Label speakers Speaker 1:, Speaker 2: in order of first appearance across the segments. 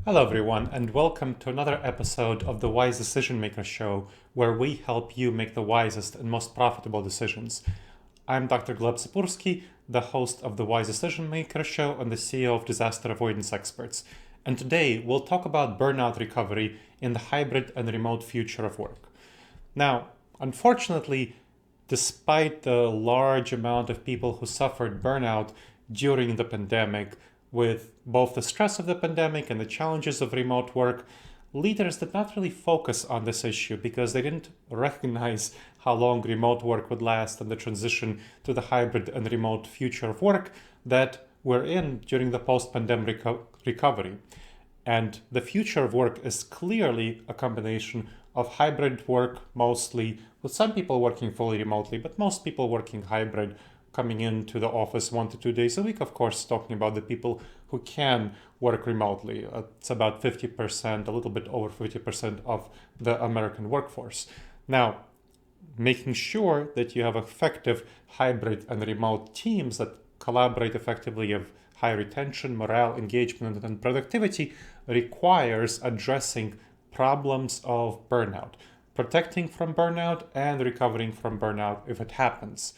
Speaker 1: Hello, everyone, and welcome to another episode of the Wise Decision Maker Show, where we help you make the wisest and most profitable decisions. I'm Dr. Gleb Tsipursky, the host of the Wise Decision Maker Show and the CEO of Disaster Avoidance Experts. And today we'll talk about burnout recovery in the hybrid and remote future of work. Now, unfortunately, despite the large amount of people who suffered burnout during the pandemic, with both the stress of the pandemic and the challenges of remote work, leaders did not really focus on this issue because they didn't recognize how long remote work would last and the transition to the hybrid and remote future of work that we're in during the post-pandemic recovery. And the future of work is clearly a combination of hybrid work mostly, with some people working fully remotely, but most people working hybrid, coming into the office 1 to 2 days a week, of course, talking about the people who can work remotely. It's about 50%, a little bit over 50% of the American workforce. Now, making sure that you have effective hybrid and remote teams that collaborate effectively, of high retention, morale, engagement, and productivity requires addressing problems of burnout, protecting from burnout, and recovering from burnout if it happens.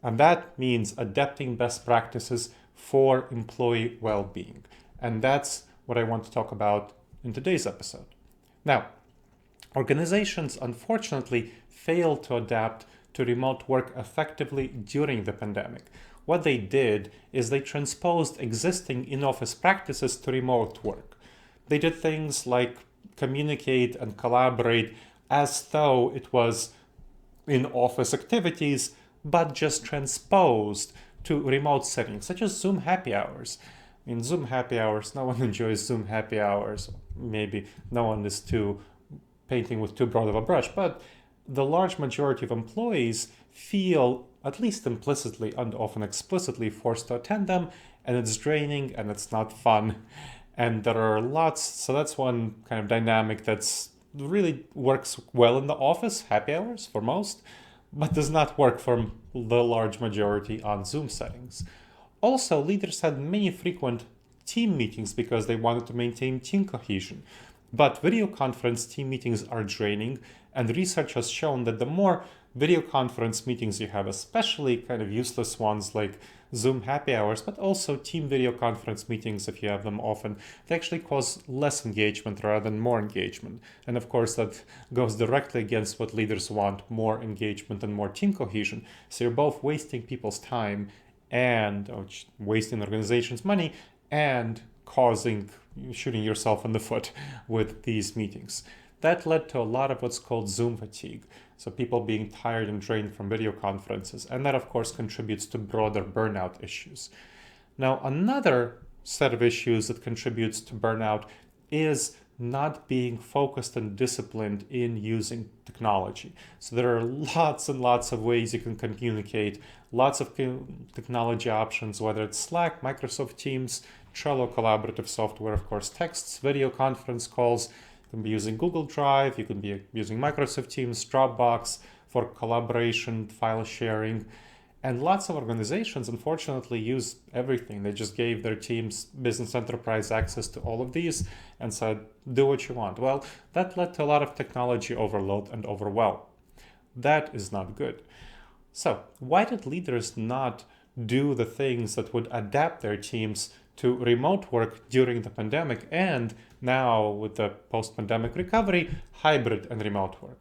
Speaker 1: And that means adapting best practices for employee well-being. And that's what I want to talk about in today's episode. Now, organizations unfortunately failed to adapt to remote work effectively during the pandemic. What they did is they transposed existing in-office practices to remote work. They did things like communicate and collaborate as though it was in-office activities, but just transposed to remote settings, such as Zoom happy hours. In Zoom happy hours, no one enjoys Zoom happy hours. Maybe no one is too painting with too broad of a brush, but the large majority of employees feel, at least implicitly and often explicitly, forced to attend them, and it's draining and it's not fun. And there are lots, so that's one kind of dynamic that's really works well in the office, happy hours for most, but does not work for the large majority on Zoom settings. Also, leaders had many frequent team meetings because they wanted to maintain team cohesion. But video conference team meetings are draining, and research has shown that the more video conference meetings you have, especially kind of useless ones like Zoom happy hours, but also team video conference meetings, if you have them often, they actually cause less engagement rather than more engagement. And of course, that goes directly against what leaders want: more engagement and more team cohesion. So you're both wasting people's time and wasting the organization's money and shooting yourself in the foot with these meetings. That led to a lot of what's called Zoom fatigue. So people being tired and drained from video conferences. And that, of course, contributes to broader burnout issues. Now, another set of issues that contributes to burnout is not being focused and disciplined in using technology. So there are lots and lots of ways you can communicate, lots of technology options, whether it's Slack, Microsoft Teams, Trello collaborative software, of course, texts, video conference calls. You can be using Google Drive, you can be using Microsoft Teams, Dropbox for collaboration, file sharing. And lots of organizations, unfortunately, use everything. They just gave their teams business enterprise access to all of these and said, do what you want. Well, that led to a lot of technology overload and overwhelm. That is not good. So why did leaders not do the things that would adapt their teams to remote work during the pandemic, and now with the post-pandemic recovery, hybrid and remote work?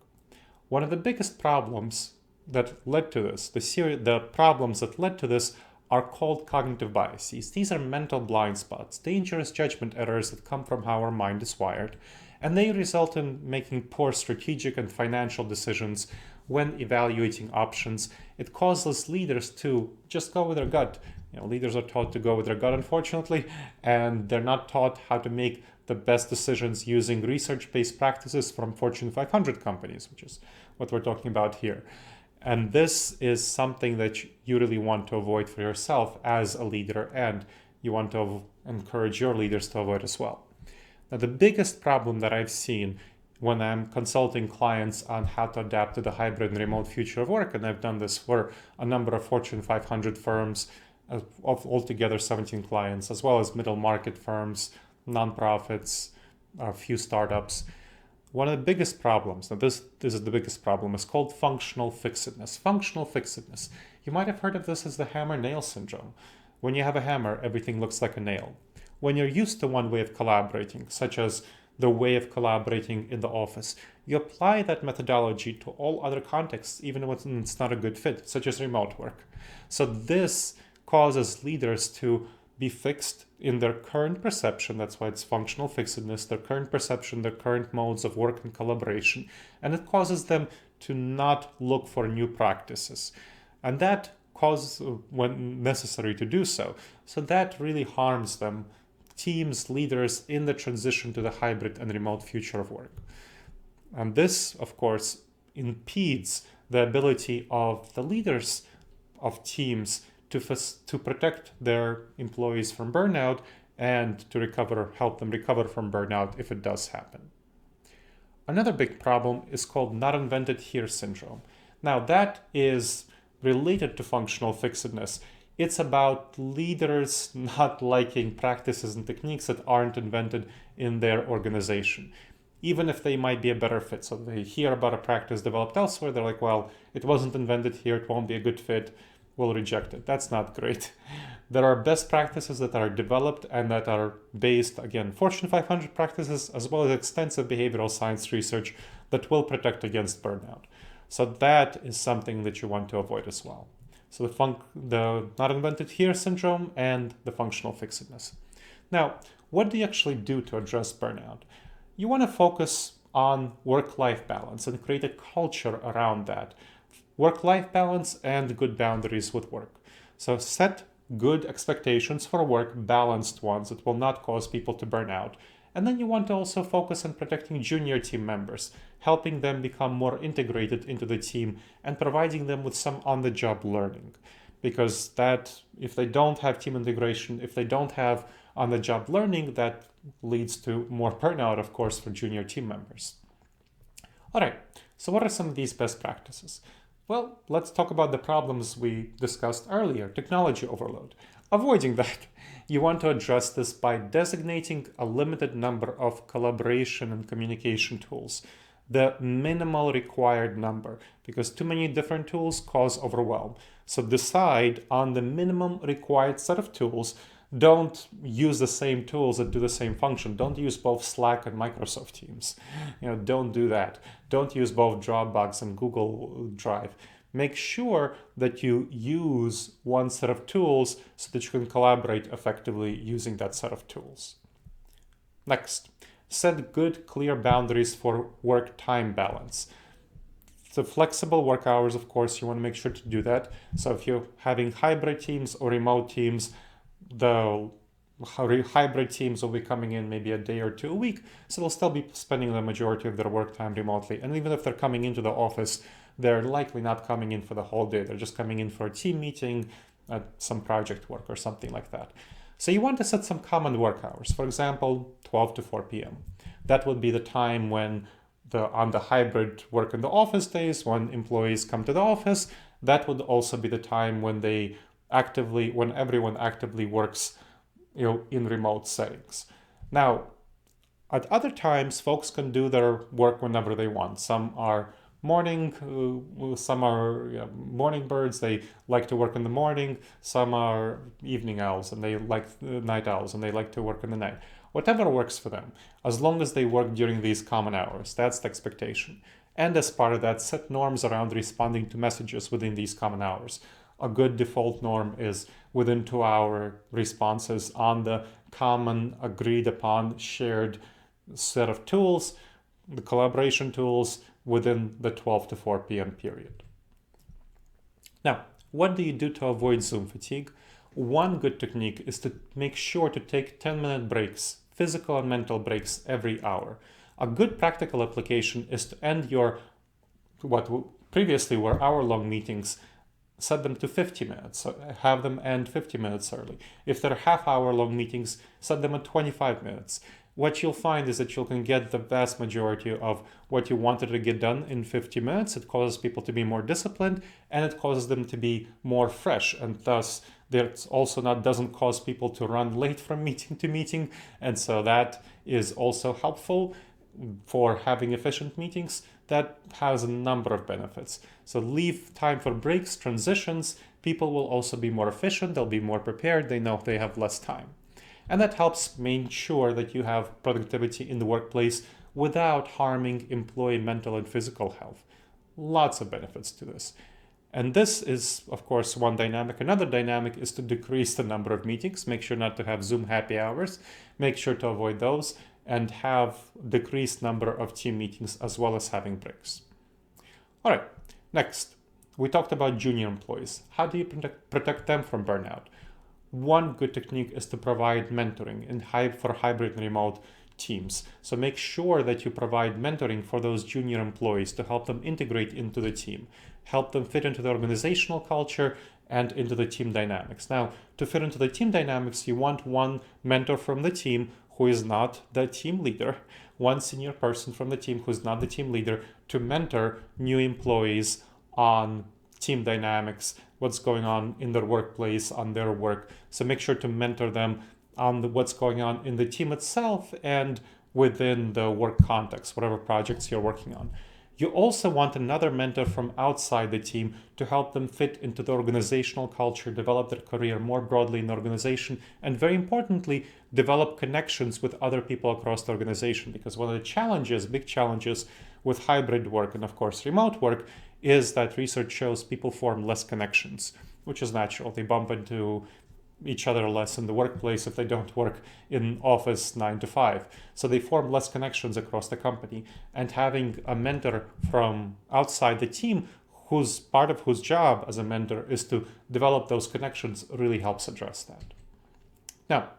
Speaker 1: One of the biggest problems that led to this, the problems that led to this, are called cognitive biases. These are mental blind spots, dangerous judgment errors that come from how our mind is wired, and they result in making poor strategic and financial decisions when evaluating options. It causes leaders to just go with their gut. Leaders are taught to go with their gut, unfortunately, and they're not taught how to make the best decisions using research-based practices from Fortune 500 companies, which is what we're talking about here. And this is something that you really want to avoid for yourself as a leader, and you want to encourage your leaders to avoid as well. Now, the biggest problem that I've seen when I'm consulting clients on how to adapt to the hybrid and remote future of work, and I've done this for a number of Fortune 500 firms, of altogether 17 clients, as well as middle market firms, nonprofits, a few startups. One of the biggest problems, now this is the biggest problem, is called functional fixedness. Functional fixedness. You might have heard of this as the hammer-nail syndrome. When you have a hammer, everything looks like a nail. When you're used to one way of collaborating, such as the way of collaborating in the office, you apply that methodology to all other contexts, even when it's not a good fit, such as remote work. So this causes leaders to be fixed in their current perception. That's why it's functional fixedness, their current perception, their current modes of work and collaboration. And it causes them to not look for new practices. And that causes when necessary to do so. So that really harms them, teams, leaders, in the transition to the hybrid and remote future of work. And this, of course, impedes the ability of the leaders of teams to protect their employees from burnout and to help them recover from burnout if it does happen. Another big problem is called not invented here syndrome. Now that is related to functional fixedness. It's about leaders not liking practices and techniques that aren't invented in their organization, even if they might be a better fit. So they hear about a practice developed elsewhere, they're like, well, it wasn't invented here, it won't be a good fit, we'll reject it. That's not great. There are best practices that are developed and that are based, again, Fortune 500 practices, as well as extensive behavioral science research that will protect against burnout. So that is something that you want to avoid as well. So the not invented here syndrome and the functional fixedness. Now, what do you actually do to address burnout? You want to focus on work-life balance and create a culture around that. Work-life balance and good boundaries with work. So set good expectations for work, balanced ones that will not cause people to burn out. And then you want to also focus on protecting junior team members, helping them become more integrated into the team and providing them with some on-the-job learning. Because that, if they don't have team integration, if they don't have on-the-job learning, that leads to more burnout, of course, for junior team members. All right, so what are some of these best practices? Well, let's talk about the problems we discussed earlier, technology overload. Avoiding that, you want to address this by designating a limited number of collaboration and communication tools, the minimal required number, because too many different tools cause overwhelm. So decide on the minimum required set of tools. Don't use the same tools that do the same function. Don't use both Slack and Microsoft Teams. Don't do that. Don't use both Dropbox and Google Drive. Make sure that you use one set of tools so that you can collaborate effectively using that set of tools. Next, set good, clear boundaries for work-time balance. So flexible work hours, of course, you want to make sure to do that. So if you're having hybrid teams or remote teams, the hybrid teams will be coming in maybe a day or two a week, so they'll still be spending the majority of their work time remotely. And even if they're coming into the office, they're likely not coming in for the whole day. They're just coming in for a team meeting, some project work or something like that. So you want to set some common work hours. For example, 12 to 4 p.m. That would be the time when on the hybrid work in the office days, when employees come to the office, that would also be the time when everyone actively works, in remote settings. Now, at other times, folks can do their work whenever they want. Some are morning birds, they like to work in the morning. Some are evening owls and they like night owls and they like to work in the night. Whatever works for them, as long as they work during these common hours. That's the expectation. And as part of that, set norms around responding to messages within these common hours. A good default norm is within 2-hour responses on the common, agreed upon, shared set of tools, the collaboration tools within the 12 to 4 p.m. period. Now, what do you do to avoid Zoom fatigue? One good technique is to make sure to take 10-minute breaks, physical and mental breaks every hour. A good practical application is to end what previously were hour-long meetings, set them to 50 minutes, so have them end 50 minutes early. If they're half-hour-long meetings, set them at 25 minutes. What you'll find is that you can get the vast majority of what you wanted to get done in 50 minutes. It causes people to be more disciplined and it causes them to be more fresh, and thus There's also doesn't cause people to run late from meeting to meeting. And so that is also helpful for having efficient meetings. That has a number of benefits. So leave time for breaks, transitions. People will also be more efficient. They'll be more prepared. They know they have less time. And that helps make sure that you have productivity in the workplace without harming employee mental and physical health. Lots of benefits to this. And this is, of course, one dynamic. Another dynamic is to decrease the number of meetings. Make sure not to have Zoom happy hours. Make sure to avoid those and have decreased number of team meetings as well as having breaks. All right, next, we talked about junior employees. How do you protect them from burnout? One good technique is to provide mentoring for hybrid and remote teams. So make sure that you provide mentoring for those junior employees to help them integrate into the team, help them fit into the organizational culture and into the team dynamics. Now, to fit into the team dynamics, you want one mentor from the team who is not the team leader, one senior person from the team who's not the team leader to mentor new employees on team dynamics, what's going on in their workplace, on their work. So make sure to mentor them on what's going on in the team itself and within the work context, whatever projects you're working on. You also want another mentor from outside the team to help them fit into the organizational culture, develop their career more broadly in the organization, and very importantly, develop connections with other people across the organization. Because one of the challenges, big challenges with hybrid work and of course remote work is that research shows people form less connections, which is natural. They bump into each other less in the workplace if they don't work in office 9 to 5. So they form less connections across the company. And having a mentor from outside the team whose part of whose job as a mentor is to develop those connections really helps address that. Now,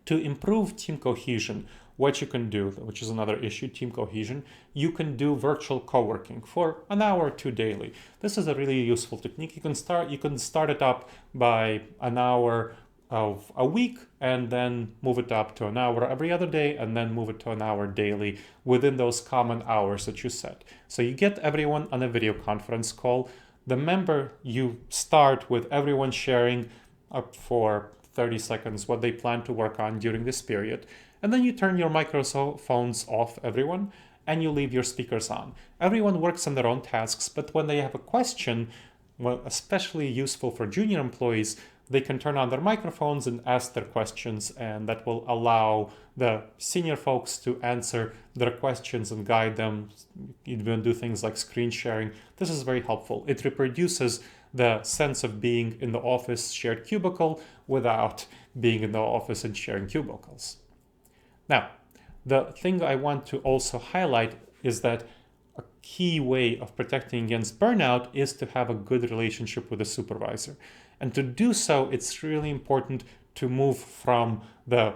Speaker 1: to improve team cohesion, what you can do, which is another issue, team cohesion, you can do virtual co-working for an hour or two daily. This is a really useful technique. You can start it up by an hour of a week and then move it up to an hour every other day and then move it to an hour daily within those common hours that you set. So you get everyone on a video conference call. You start with everyone sharing up for 30 seconds what they plan to work on during this period. And then you turn your microphones off, everyone, and you leave your speakers on. Everyone works on their own tasks, but when they have a question, well, especially useful for junior employees, they can turn on their microphones and ask their questions, and that will allow the senior folks to answer their questions and guide them. Even do things like screen sharing. This is very helpful. It reproduces the sense of being in the office shared cubicle without being in the office and sharing cubicles. Now, the thing I want to also highlight is that a key way of protecting against burnout is to have a good relationship with a supervisor. And to do so, it's really important to move from the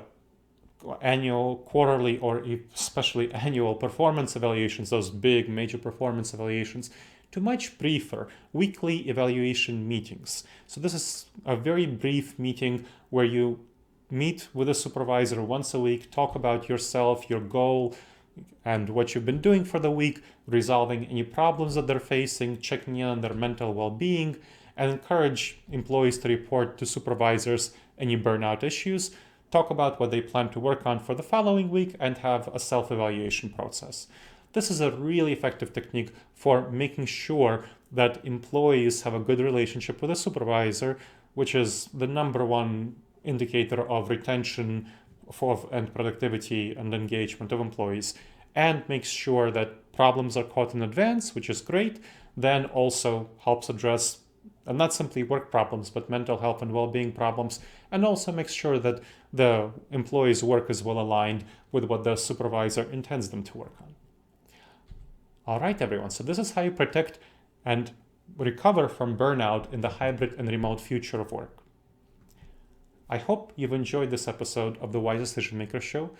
Speaker 1: annual, quarterly, or especially annual performance evaluations, those big major performance evaluations, to much briefer weekly evaluation meetings. So this is a very brief meeting where you meet with a supervisor once a week, talk about yourself, your goal, and what you've been doing for the week, resolving any problems that they're facing, checking in on their mental well-being, and encourage employees to report to supervisors any burnout issues, talk about what they plan to work on for the following week, and have a self-evaluation process. This is a really effective technique for making sure that employees have a good relationship with a supervisor, which is the number one indicator of retention and productivity and engagement of employees, and makes sure that problems are caught in advance, which is great, then also helps address and not simply work problems, but mental health and well-being problems, and also makes sure that the employee's work is well aligned with what the supervisor intends them to work on. All right, everyone, so this is how you protect and recover from burnout in the hybrid and remote future of work. I hope you've enjoyed this episode of the Wise Decision Maker Show.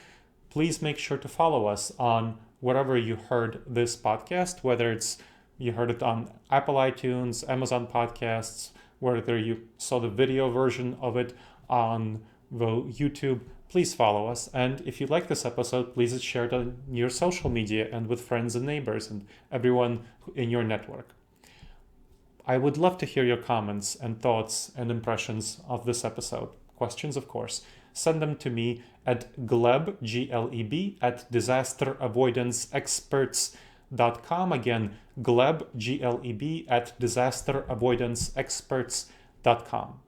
Speaker 1: Please make sure to follow us on wherever you heard this podcast, whether it's you heard it on Apple iTunes, Amazon Podcasts, whether you saw the video version of it on the YouTube. Please follow us. And if you like this episode, please share it on your social media and with friends and neighbors and everyone in your network. I would love to hear your comments and thoughts and impressions of this episode. Questions, of course. Send them to me at Gleb, Gleb, at disasteravoidanceexperts.com. Again, Gleb, Gleb, at disasteravoidanceexperts.com.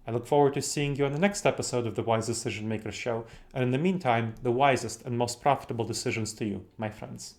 Speaker 1: I look forward to seeing you on the next episode of the Wise Decision Maker Show, and in the meantime, the wisest and most profitable decisions to you, my friends.